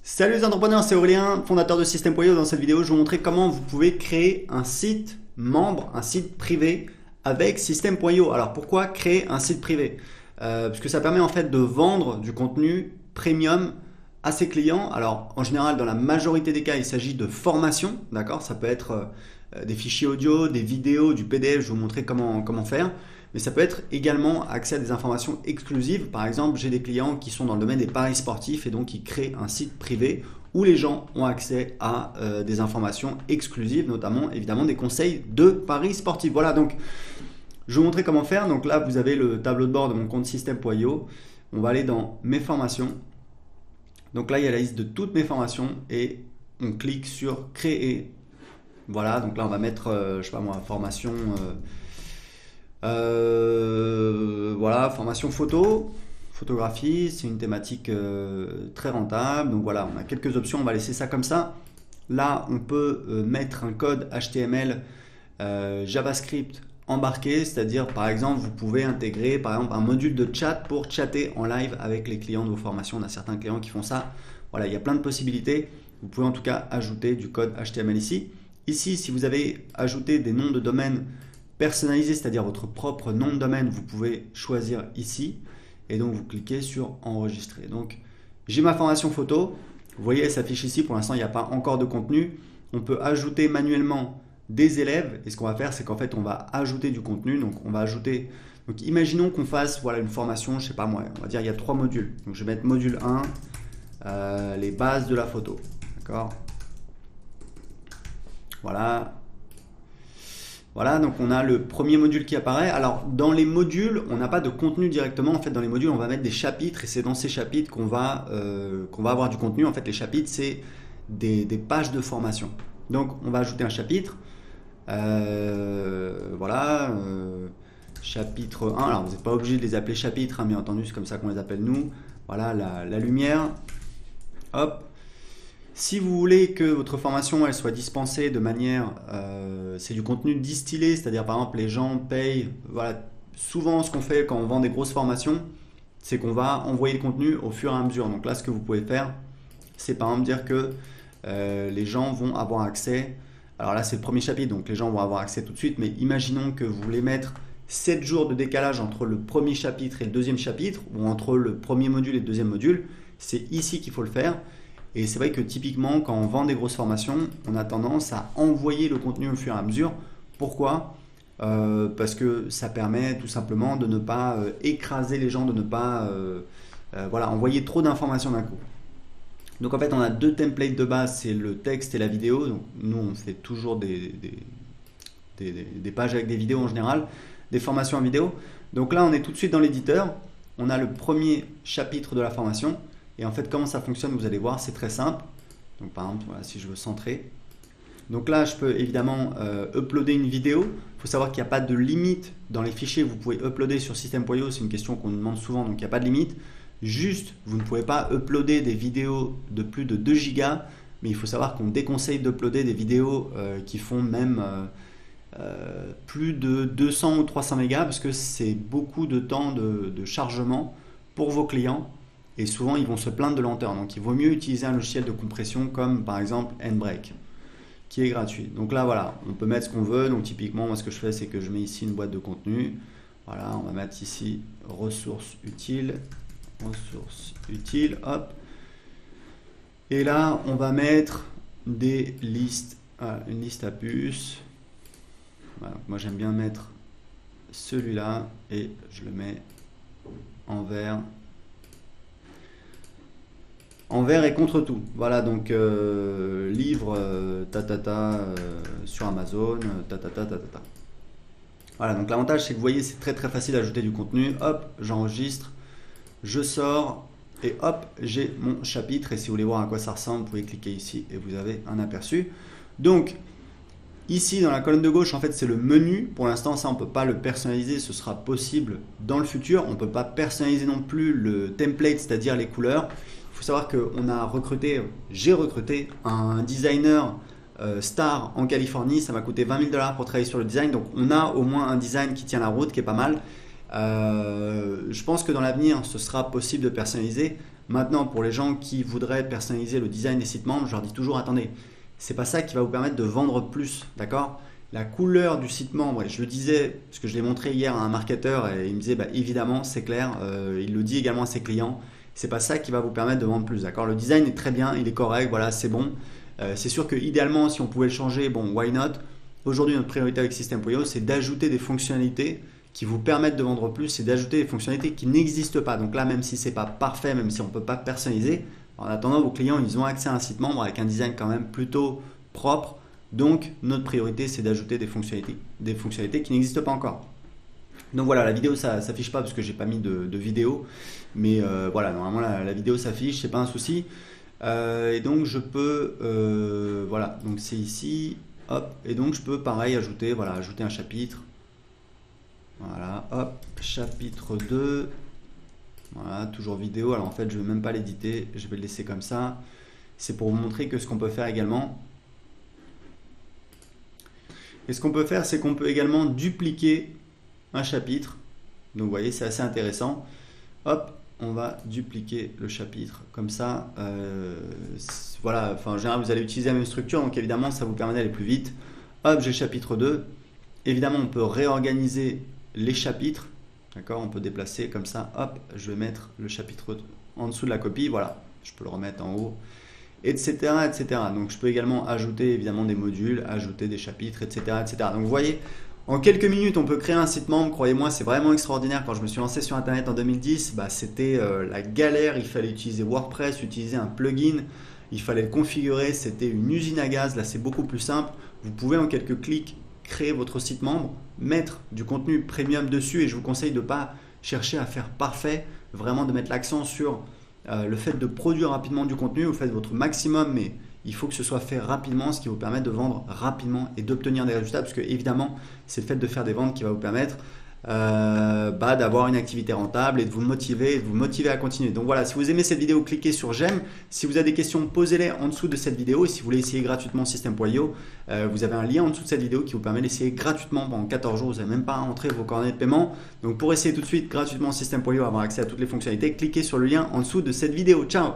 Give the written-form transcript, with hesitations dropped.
Salut les entrepreneurs, c'est Aurélien, fondateur de System.io. Dans cette vidéo, je vais vous montrer comment vous pouvez créer un site membre, un site privé avec System.io. Alors pourquoi créer un site privé? Parce que ça permet en fait de vendre du contenu premium à ses clients. Alors en général, dans la majorité des cas, il s'agit de formation, d'accord? Ça peut être des fichiers audio, des vidéos, du PDF, je vais vous montrer comment faire. Mais ça peut être également accès à des informations exclusives. Par exemple, j'ai des clients qui sont dans le domaine des paris sportifs et donc ils créent un site privé où les gens ont accès à des informations exclusives, notamment évidemment des conseils de paris sportifs. Voilà, donc je vais vous montrer comment faire. Donc là, vous avez le tableau de bord de mon compte System.io. On va aller dans mes formations. Donc là, il y a la liste de toutes mes formations et on clique sur créer. Voilà, donc là, on va mettre, je sais pas moi, formation. Voilà, formation photographie, c'est une thématique très rentable. Donc voilà, on a quelques options, on va laisser ça comme ça. Là, on peut mettre un code HTML JavaScript embarqué, c'est-à-dire par exemple, vous pouvez intégrer par exemple un module de chat pour chatter en live avec les clients de vos formations. On a certains clients qui font ça. Voilà, il y a plein de possibilités. Vous pouvez en tout cas ajouter du code HTML ici. Ici, si vous avez ajouté des noms de domaine personnalisé, c'est-à-dire votre propre nom de domaine, vous pouvez choisir ici et donc vous cliquez sur enregistrer. Donc j'ai ma formation photo, vous voyez elle s'affiche ici, pour l'instant il n'y a pas encore de contenu. On peut ajouter manuellement des élèves et ce qu'on va faire c'est qu'en fait on va ajouter du contenu. Donc on va ajouter, donc imaginons qu'on fasse voilà, une formation, je sais pas moi, on va dire il y a 3 modules. Donc je vais mettre module 1, les bases de la photo, d'accord, voilà. Voilà, donc on a le premier module qui apparaît. Alors dans les modules, on n'a pas de contenu directement. En fait, dans les modules, on va mettre des chapitres et c'est dans ces chapitres qu'on va avoir du contenu. En fait, les chapitres, c'est des pages de formation. Donc on va ajouter un chapitre. Voilà, chapitre 1. Alors vous n'êtes pas obligé de les appeler chapitres, hein, bien entendu, c'est comme ça qu'on les appelle nous. Voilà, la lumière. Hop. Si vous voulez que votre formation elle soit dispensée de manière, c'est du contenu distillé, c'est-à-dire par exemple les gens payent, voilà, souvent ce qu'on fait quand on vend des grosses formations, c'est qu'on va envoyer le contenu au fur et à mesure. Donc là ce que vous pouvez faire, c'est par exemple dire que les gens vont avoir accès, alors là c'est le premier chapitre, donc les gens vont avoir accès tout de suite, mais imaginons que vous voulez mettre 7 jours de décalage entre le premier chapitre et le deuxième chapitre, ou entre le premier module et le deuxième module, c'est ici qu'il faut le faire. Et c'est vrai que typiquement, quand on vend des grosses formations, on a tendance à envoyer le contenu au fur et à mesure. Pourquoi? Parce que ça permet tout simplement de ne pas écraser les gens, de ne pas voilà, envoyer trop d'informations d'un coup. Donc en fait, on a deux templates de base, c'est le texte et la vidéo. Donc nous, on fait toujours des pages avec des vidéos en général, des formations en vidéo. Donc là, on est tout de suite dans l'éditeur. On a le premier chapitre de la formation. Et en fait, comment ça fonctionne, vous allez voir, c'est très simple. Donc par exemple, voilà, si je veux centrer. Donc là, je peux évidemment uploader une vidéo. Il faut savoir qu'il n'y a pas de limite dans les fichiers que vous pouvez uploader sur System.io. C'est une question qu'on nous demande souvent, donc il n'y a pas de limite. Juste, vous ne pouvez pas uploader des vidéos de plus de 2 gigas. Mais il faut savoir qu'on déconseille d'uploader des vidéos qui font même plus de 200 ou 300 mégas parce que c'est beaucoup de temps de chargement pour vos clients. Et souvent, ils vont se plaindre de lenteur. Donc, il vaut mieux utiliser un logiciel de compression comme par exemple Handbrake, qui est gratuit. Donc là, voilà, on peut mettre ce qu'on veut. Donc, typiquement, moi, ce que je fais, c'est que je mets ici une boîte de contenu. Voilà, on va mettre ici ressources utiles. Hop. Et là, on va mettre des listes. Voilà, une liste à puces. Voilà, moi, j'aime bien mettre celui-là et je le mets en vert. En vert et contre tout. Voilà, donc livre sur Amazon, Voilà, donc l'avantage c'est que vous voyez, c'est très très facile d'ajouter du contenu. Hop, j'enregistre, je sors et hop, j'ai mon chapitre. Et si vous voulez voir à quoi ça ressemble, vous pouvez cliquer ici et vous avez un aperçu. Donc, ici dans la colonne de gauche, en fait, c'est le menu. Pour l'instant, ça, on ne peut pas le personnaliser. Ce sera possible dans le futur. On ne peut pas personnaliser non plus le template, c'est-à-dire les couleurs. Il faut savoir que j'ai recruté un designer star en Californie. Ça m'a coûté 20 000 $ pour travailler sur le design. Donc, on a au moins un design qui tient la route, qui est pas mal. Je pense que dans l'avenir, ce sera possible de personnaliser. Maintenant, pour les gens qui voudraient personnaliser le design des sites membres, je leur dis toujours, attendez, c'est pas ça qui va vous permettre de vendre plus, d'accord? La couleur du site membre, et je le disais, parce que je l'ai montré hier à un marketeur et il me disait, bah, évidemment, c'est clair, il le dit également à ses clients, c'est pas ça qui va vous permettre de vendre plus, d'accord? Le design est très bien, il est correct, voilà, c'est bon. C'est sûr que idéalement, si on pouvait le changer, bon, why not? Aujourd'hui, notre priorité avec System.io, c'est d'ajouter des fonctionnalités qui vous permettent de vendre plus et d'ajouter des fonctionnalités qui n'existent pas. Donc là, même si c'est pas parfait, même si on ne peut pas personnaliser, en attendant, vos clients, ils ont accès à un site membre avec un design quand même plutôt propre. Donc, notre priorité, c'est d'ajouter des fonctionnalités qui n'existent pas encore. Donc voilà, la vidéo, ça s'affiche pas parce que j'ai pas mis de vidéo. Mais voilà, normalement, la vidéo s'affiche, c'est pas un souci. Et donc, je peux, voilà, donc c'est ici, hop, et donc je peux pareil ajouter, voilà, ajouter un chapitre. Voilà, hop, chapitre 2. Voilà, toujours vidéo. Alors en fait, je ne vais même pas l'éditer, je vais le laisser comme ça. C'est pour vous montrer que ce qu'on peut faire également. Et ce qu'on peut faire, c'est qu'on peut également dupliquer un chapitre. Donc vous voyez, c'est assez intéressant. Hop, on va dupliquer le chapitre comme ça. Voilà, enfin, en général, vous allez utiliser la même structure, donc évidemment, ça vous permet d'aller plus vite. Hop, j'ai le chapitre 2. Évidemment, on peut réorganiser les chapitres. D'accord, on peut déplacer comme ça. Hop, je vais mettre le chapitre en dessous de la copie. Voilà, je peux le remettre en haut, etc., etc. Donc, je peux également ajouter évidemment des modules, ajouter des chapitres, etc., etc. Donc, vous voyez, en quelques minutes, on peut créer un site membre. Croyez-moi, c'est vraiment extraordinaire. Quand je me suis lancé sur Internet en 2010, bah, c'était la galère. Il fallait utiliser WordPress, utiliser un plugin. Il fallait le configurer. C'était une usine à gaz. Là, c'est beaucoup plus simple. Vous pouvez en quelques clics créer votre site membre, mettre du contenu premium dessus et je vous conseille de ne pas chercher à faire parfait, vraiment de mettre l'accent sur le fait de produire rapidement du contenu. Vous faites votre maximum, mais il faut que ce soit fait rapidement, ce qui vous permet de vendre rapidement et d'obtenir des résultats, parce que évidemment, c'est le fait de faire des ventes qui va vous permettre d'avoir une activité rentable et de vous motiver à continuer. Donc voilà, si vous aimez cette vidéo, cliquez sur j'aime. Si vous avez des questions, posez-les en dessous de cette vidéo. Et si vous voulez essayer gratuitement System.io, vous avez un lien en dessous de cette vidéo qui vous permet d'essayer gratuitement pendant 14 jours. Vous n'avez même pas à entrer vos coordonnées de paiement. Donc pour essayer tout de suite gratuitement System.io, avoir accès à toutes les fonctionnalités, cliquez sur le lien en dessous de cette vidéo. Ciao!